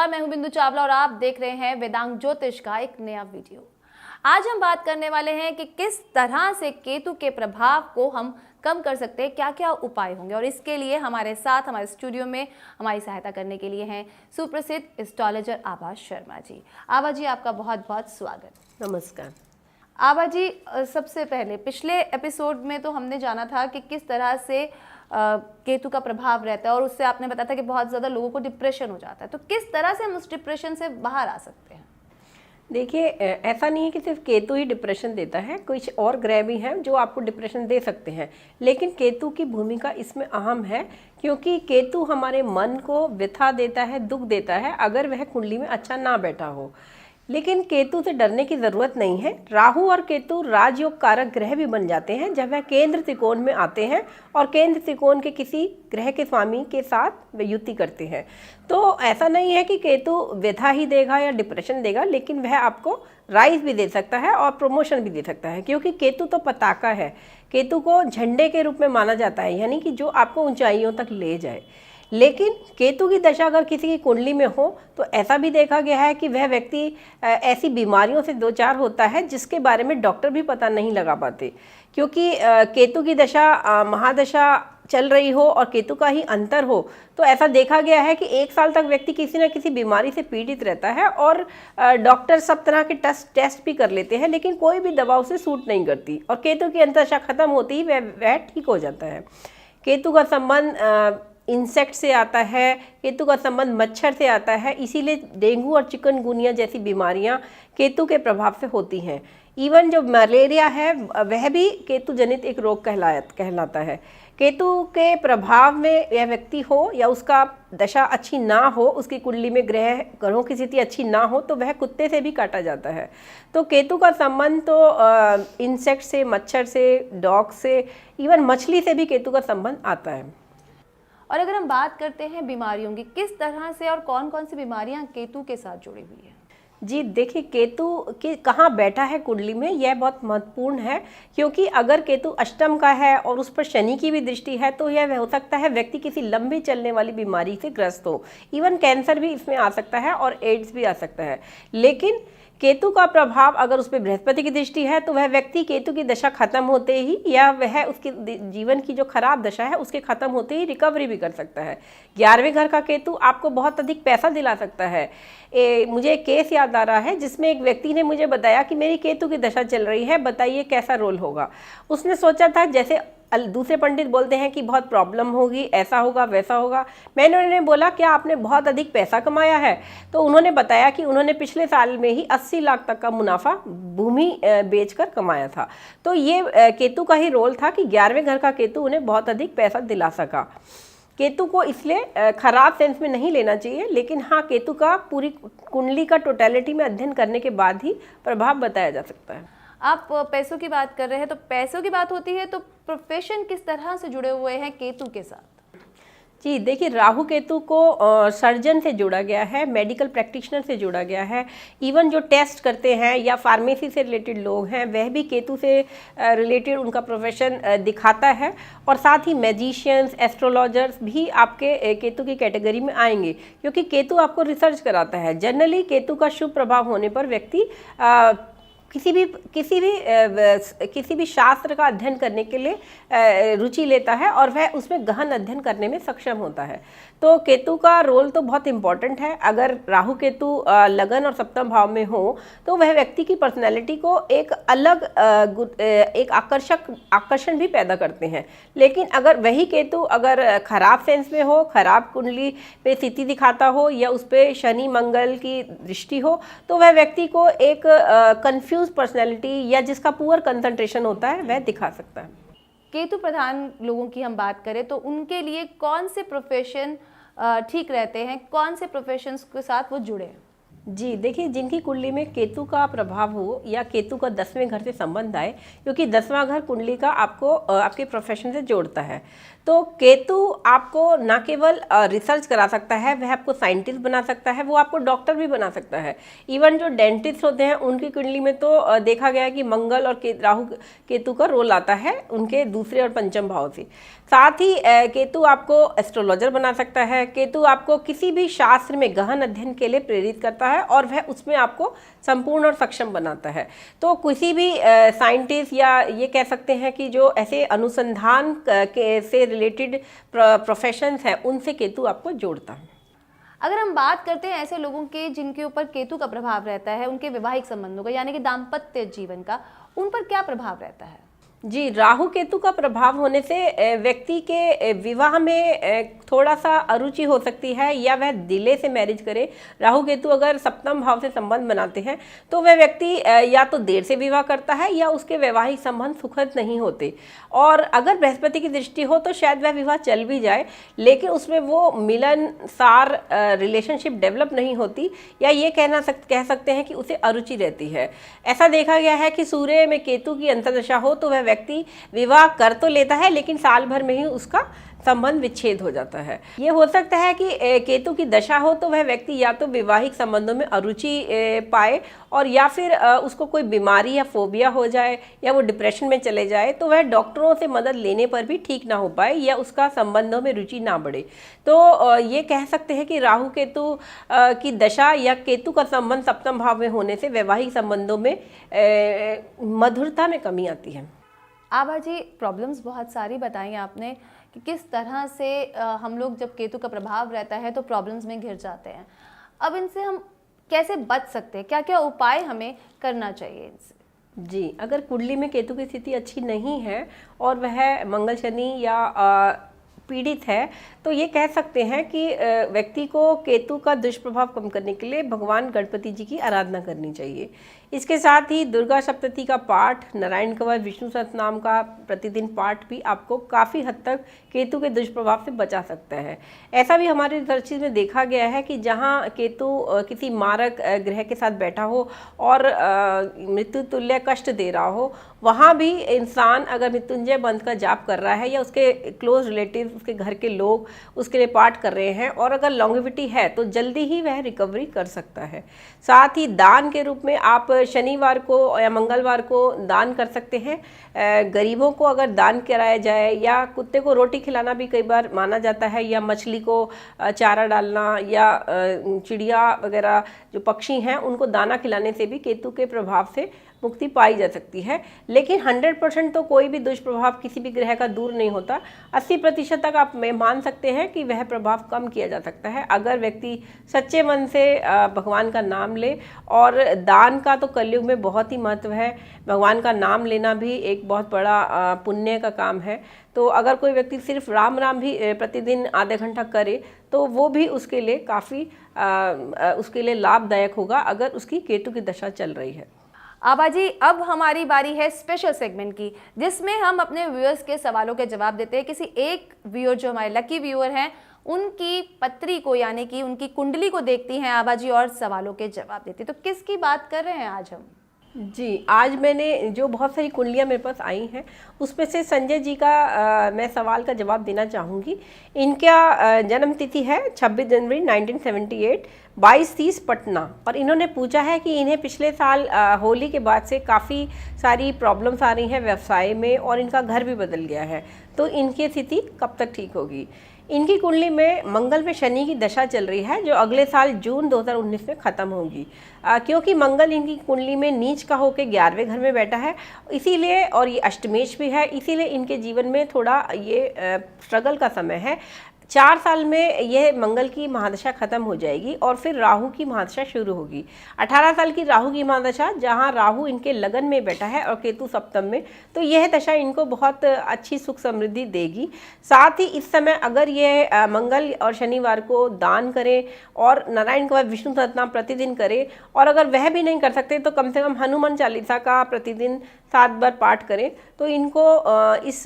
नमस्कार, मैं हूं बिंदु चावला और आप देख रहे हैं वेदांग ज्योतिष का एक नया वीडियो। आज हम बात करने वाले हैं कि किस तरह से केतु के प्रभाव को हम कम कर सकते हैं, क्या क्या उपाय होंगे। और इसके लिए हमारे साथ हमारे स्टूडियो में हमारी सहायता करने के लिए हैं सुप्रसिद्ध एस्ट्रोलॉजर आभा शर्मा जी। आभा जी, आपका बहुत बहुत स्वागत। नमस्कार आभा जी, सबसे पहले पिछले एपिसोड में तो हमने जाना था कि किस तरह से केतु का प्रभाव रहता है और उससे आपने बताया था कि बहुत ज़्यादा लोगों को डिप्रेशन हो जाता है। तो किस तरह से हम उस डिप्रेशन से बाहर आ सकते हैं? देखिए, ऐसा नहीं है कि सिर्फ केतु ही डिप्रेशन देता है, कुछ और ग्रह भी हैं जो आपको डिप्रेशन दे सकते हैं, लेकिन केतु की भूमिका इसमें अहम है क्योंकि केतु हमारे मन को व्यथा देता है, दुख देता है अगर वह कुंडली में अच्छा ना बैठा हो। लेकिन केतु से डरने की ज़रूरत नहीं है। राहु और केतु राजयोग कारक ग्रह भी बन जाते हैं जब वह केंद्र त्रिकोण में आते हैं और केंद्र त्रिकोण के किसी ग्रह के स्वामी के साथ वे युति करते हैं। तो ऐसा नहीं है कि केतु व्यथा ही देगा या डिप्रेशन देगा, लेकिन वह आपको राइज भी दे सकता है और प्रमोशन भी दे सकता है, क्योंकि केतु तो पताका है। केतु को झंडे के रूप में माना जाता है, यानी कि जो आपको ऊंचाइयों तक ले जाए। लेकिन केतु की दशा अगर किसी की कुंडली में हो तो ऐसा भी देखा गया है कि वह व्यक्ति ऐसी बीमारियों से दो चार होता है जिसके बारे में डॉक्टर भी पता नहीं लगा पाते, क्योंकि केतु की दशा महादशा चल रही हो और केतु का ही अंतर हो तो ऐसा देखा गया है कि 1 साल तक व्यक्ति किसी न किसी बीमारी से पीड़ित रहता है और डॉक्टर सब तरह के टेस्ट भी कर लेते हैं, लेकिन कोई भी दवा उसे सूट नहीं करती और केतु की अंतर्दशा खत्म होती ही वह ठीक हो जाता है। केतु का संबंध इंसेक्ट से आता है, केतु का संबंध मच्छर से आता है, इसीलिए डेंगू और चिकनगुनिया जैसी बीमारियां केतु के प्रभाव से होती हैं। इवन जो मलेरिया है वह भी केतु जनित एक रोग कहलाता है। केतु के प्रभाव में यह व्यक्ति हो या उसका दशा अच्छी ना हो, उसकी कुंडली में ग्रहों की स्थिति अच्छी ना हो तो वह कुत्ते से भी काटा जाता है। तो केतु का संबंध तो इंसेक्ट से, मच्छर से, डॉग से, इवन मछली से भी केतु का संबंध आता है। और अगर हम बात करते हैं बीमारियों की, किस तरह से और कौन कौन सी बीमारियां केतु के साथ जुड़ी हुई है? जी देखिए, केतु के कहाँ बैठा है कुंडली में यह बहुत महत्वपूर्ण है, क्योंकि अगर केतु अष्टम का है और उस पर शनि की भी दृष्टि है तो यह हो सकता है व्यक्ति किसी लंबी चलने वाली बीमारी से ग्रस्त हो। इवन कैंसर भी इसमें आ सकता है और एड्स भी आ सकता है। लेकिन केतु का प्रभाव अगर उस पर बृहस्पति की दृष्टि है तो वह व्यक्ति केतु की दशा खत्म होते ही या वह उसकी जीवन की जो खराब दशा है उसके खत्म होते ही रिकवरी भी कर सकता है। 11वें घर का केतु आपको बहुत अधिक पैसा दिला सकता है। मुझे एक केस याद आ रहा है जिसमें एक व्यक्ति ने मुझे बताया कि मेरी केतु की दशा चल रही है, बताइए कैसा रोल होगा। उसने सोचा था जैसे दूसरे पंडित बोलते हैं कि बहुत प्रॉब्लम होगी, ऐसा होगा वैसा होगा। मैंने उन्हें बोला क्या आपने बहुत अधिक पैसा कमाया है? तो उन्होंने बताया कि उन्होंने पिछले साल में ही 80 लाख तक का मुनाफा भूमि बेचकर कमाया था। तो ये केतु का ही रोल था कि 11वें घर का केतु उन्हें बहुत अधिक पैसा दिला सका। केतु को इसलिए खराब सेंस में नहीं लेना चाहिए, लेकिन हाँ, केतु का पूरी कुंडली का टोटलिटी में अध्ययन करने के बाद ही प्रभाव बताया जा सकता है। आप पैसों की बात कर रहे हैं, तो पैसों की बात होती है तो प्रोफेशन किस तरह से जुड़े हुए हैं केतु के साथ? जी देखिए, राहु केतु को सर्जन से जोड़ा गया है, मेडिकल प्रैक्टिशनर से जोड़ा गया है। इवन जो टेस्ट करते हैं या फार्मेसी से रिलेटेड लोग हैं वह भी केतु से रिलेटेड उनका प्रोफेशन दिखाता है। और साथ ही मैजिशियंस, एस्ट्रोलॉजर्स भी आपके केतु की कैटेगरी में आएंगे, क्योंकि केतु आपको रिसर्च कराता है। जनरली केतु का शुभ प्रभाव होने पर व्यक्ति किसी भी शास्त्र का अध्ययन करने के लिए रुचि लेता है और वह उसमें गहन अध्ययन करने में सक्षम होता है। तो केतु का रोल तो बहुत इम्पॉर्टेंट है। अगर राहु केतु लगन और सप्तम भाव में हो तो वह व्यक्ति की पर्सनैलिटी को एक अलग एक आकर्षण भी पैदा करते हैं। लेकिन अगर वही केतु अगर खराब सेंस में हो, खराब कुंडली पे स्थिति दिखाता हो या उस पर शनि मंगल की दृष्टि हो तो वह व्यक्ति को एक कंफ्यूज पर्सनैलिटी या जिसका पुअर कंसंट्रेशन होता है वह दिखा सकता है। केतु प्रधान लोगों की हम बात करें तो उनके लिए कौन से प्रोफेशन ठीक रहते हैं, कौन से प्रोफेशंस के साथ वो जुड़े हैं? जी देखिए, जिनकी कुंडली में केतु का प्रभाव हो या केतु का 10वें घर से संबंध आए, क्योंकि 10वां घर कुंडली का आपको आपके प्रोफेशन से जोड़ता है, तो केतु आपको ना केवल रिसर्च करा सकता है, वह आपको साइंटिस्ट बना सकता है, वो आपको डॉक्टर भी बना सकता है। इवन जो डेंटिस्ट होते हैं उनकी कुंडली में तो देखा गया है कि मंगल और राहु केतु का रोल आता है उनके दूसरे और पंचम भाव से। साथ ही केतु आपको एस्ट्रोलॉजर बना सकता है, केतु आपको किसी भी शास्त्र में गहन अध्ययन के लिए प्रेरित करता है और वह उसमें आपको संपूर्ण और सक्षम बनाता है। तो किसी भी साइंटिस्ट या ये कह सकते हैं कि जो ऐसे अनुसंधान के से रिलेटेड प्रोफेशंस हैं, उनसे केतु आपको जोड़ता है। अगर हम बात करते हैं ऐसे लोगों के जिनके ऊपर केतु का प्रभाव रहता है, उनके वैवाहिक संबंधों का यानी कि दाम्पत्य जीवन का, उन पर क्या प्रभाव रहता है? जी, राहु केतु का प्रभाव होने से व्यक्ति के विवाह में थोड़ा सा अरुचि हो सकती है या वह डिले से मैरिज करे। राहु केतु अगर सप्तम भाव से संबंध बनाते हैं तो वह व्यक्ति या तो देर से विवाह करता है या उसके वैवाहिक संबंध सुखद नहीं होते। और अगर बृहस्पति की दृष्टि हो तो शायद वह विवाह चल भी जाए, लेकिन उसमें वो मिलनसार रिलेशनशिप डेवलप नहीं होती, या ये कह सकते हैं कि उसे अरुचि रहती है। ऐसा देखा गया है कि सूर्य में केतु की अंतर्दशा हो तो वह व्यक्ति विवाह कर तो लेता है, लेकिन साल भर में ही उसका संबंध विच्छेद हो जाता है। ये हो सकता है कि केतु की दशा हो तो वह व्यक्ति या तो वैवाहिक संबंधों में अरुचि पाए, और या फिर उसको कोई बीमारी या फोबिया हो जाए या वो डिप्रेशन में चले जाए, तो वह डॉक्टरों से मदद लेने पर भी ठीक ना हो पाए या उसका संबंधों में रुचि ना बढ़े। तो ये कह सकते हैं कि राहु केतु की दशा या केतु का संबंध सप्तम भाव में होने से वैवाहिक संबंधों में मधुरता में कमी आती है। आभा जी, प्रॉब्लम्स बहुत सारी बताई आपने कि किस तरह से हम लोग जब केतु का प्रभाव रहता है तो प्रॉब्लम्स में घिर जाते हैं। अब इनसे हम कैसे बच सकते हैं, क्या क्या उपाय हमें करना चाहिए इनसे? जी, अगर कुंडली में केतु की स्थिति अच्छी नहीं है और वह मंगल शनि या पीड़ित है, तो ये कह सकते हैं कि व्यक्ति को केतु का दुष्प्रभाव कम करने के लिए भगवान गणपति जी की आराधना करनी चाहिए। इसके साथ ही दुर्गा सप्तती का पाठ, नारायण कवच, विष्णु सहस्त्रनाम का प्रतिदिन पाठ भी आपको काफ़ी हद तक केतु के दुष्प्रभाव से बचा सकता है। ऐसा भी हमारे रिसर्चेज में देखा गया है कि जहाँ केतु किसी मारक ग्रह के साथ बैठा हो और मृत्यु तुल्य कष्ट दे रहा हो, वहाँ भी इंसान अगर मृत्युंजय मंत्र का जाप कर रहा है या उसके क्लोज रिलेटिव, उसके घर के लोग उसके लिए पाठ कर रहे हैं, और अगर लॉन्गेविटी है तो जल्दी ही वह रिकवरी कर सकता है। साथ ही दान के रूप में आप शनिवार को या मंगलवार को दान कर सकते हैं। गरीबों को अगर दान कराया जाए, या कुत्ते को रोटी खिलाना भी कई बार माना जाता है, या मछली को चारा डालना, या चिड़िया वगैरह जो पक्षी हैं उनको दाना खिलाने से भी केतु के प्रभाव से मुक्ति पाई जा सकती है। लेकिन 100% तो कोई भी दुष्प्रभाव किसी भी ग्रह का दूर नहीं होता। 80% तक आप मान सकते हैं कि वह प्रभाव कम किया जा सकता है अगर व्यक्ति सच्चे मन से भगवान का नाम ले। और दान का तो कलयुग में बहुत ही महत्व है। भगवान का नाम लेना भी एक बहुत बड़ा पुण्य का काम है। तो अगर कोई व्यक्ति सिर्फ राम राम भी प्रतिदिन आधा घंटा करे तो वो भी उसके लिए काफ़ी उसके लिए लाभदायक होगा अगर उसकी केतु की दशा चल रही है। आभा जी, अब हमारी बारी है स्पेशल सेगमेंट की, जिसमें हम अपने व्यूअर्स के सवालों के जवाब देते हैं। किसी एक व्यूअर जो हमारे लकी व्यूअर हैं, उनकी पत्री को यानी कि उनकी कुंडली को देखती हैं आभा जी और सवालों के जवाब देती हैं। तो किसकी बात कर रहे हैं आज हम? जी, आज मैंने जो बहुत सारी कुंडलियाँ मेरे पास आई हैं उसमें से संजय जी का मैं सवाल का जवाब देना चाहूँगी। इनका जन्म तिथि है 26 जनवरी 1978, 22:30 पटना, और इन्होंने पूछा है कि इन्हें पिछले साल होली के बाद से काफ़ी सारी प्रॉब्लम्स आ रही हैं व्यवसाय में और इनका घर भी बदल गया है, तो इनकी स्थिति कब तक ठीक होगी। इनकी कुंडली में मंगल में शनि की दशा चल रही है जो अगले साल जून 2019 में ख़त्म होगी, क्योंकि मंगल इनकी कुंडली में नीच का होकर 11वें घर में बैठा है, इसीलिए, और ये अष्टमेश भी है, इसीलिए इनके जीवन में थोड़ा ये स्ट्रगल का समय है। 4 साल में यह मंगल की महादशा खत्म हो जाएगी और फिर राहु की महादशा शुरू होगी। 18 साल की राहु की महादशा, जहां राहु इनके लगन में बैठा है और केतु सप्तम में, तो यह दशा इनको बहुत अच्छी सुख समृद्धि देगी। साथ ही इस समय अगर यह मंगल और शनिवार को दान करें और नारायण कवच विष्णु सहस्त्रनाम प्रतिदिन करें, और अगर वह भी नहीं कर सकते तो कम से कम हनुमान चालीसा का प्रतिदिन 7 बार पाठ करें तो इनको इस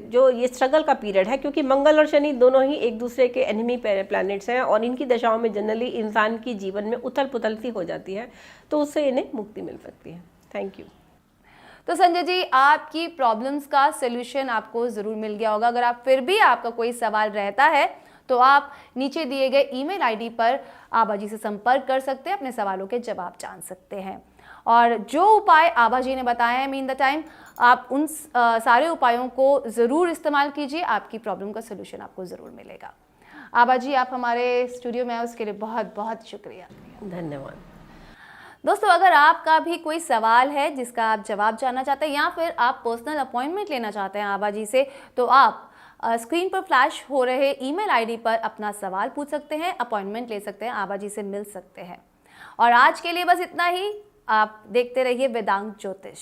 जो ये स्ट्रगल का पीरियड है, क्योंकि मंगल और शनि दोनों ही एक दूसरे के एनिमी प्लैनेट्स हैं और इनकी दशाओं में जनरली इंसान की जीवन में उथल पुथल सी हो जाती है, तो उससे इन्हें मुक्ति मिल सकती है। Thank you. तो संजय जी, आपकी प्रॉब्लम्स का सलूशन आपको ज़रूर मिल गया होगा। अगर आप फिर भी आपका कोई सवाल रहता है तो आप नीचे दिए गए ईमेल आईडी पर आभा जी से संपर्क कर सकते हैं, अपने सवालों के जवाब जान सकते हैं। और जो उपाय आभा जी ने बताए हैं मीन द टाइम, आप उन सारे उपायों को ज़रूर इस्तेमाल कीजिए, आपकी प्रॉब्लम का सलूशन आपको ज़रूर मिलेगा। आभा जी, आप हमारे स्टूडियो में आए उसके लिए बहुत बहुत शुक्रिया। धन्यवाद। दोस्तों, अगर आपका भी कोई सवाल है जिसका आप जवाब जानना चाहते हैं या फिर आप पर्सनल अपॉइंटमेंट लेना चाहते हैं आभा जी से, तो आप स्क्रीन पर फ्लैश हो रहे ईमेल आईडी पर अपना सवाल पूछ सकते हैं, अपॉइंटमेंट ले सकते हैं, आभा जी से मिल सकते हैं। और आज के लिए बस इतना ही। आप देखते रहिए वेदांग ज्योतिष।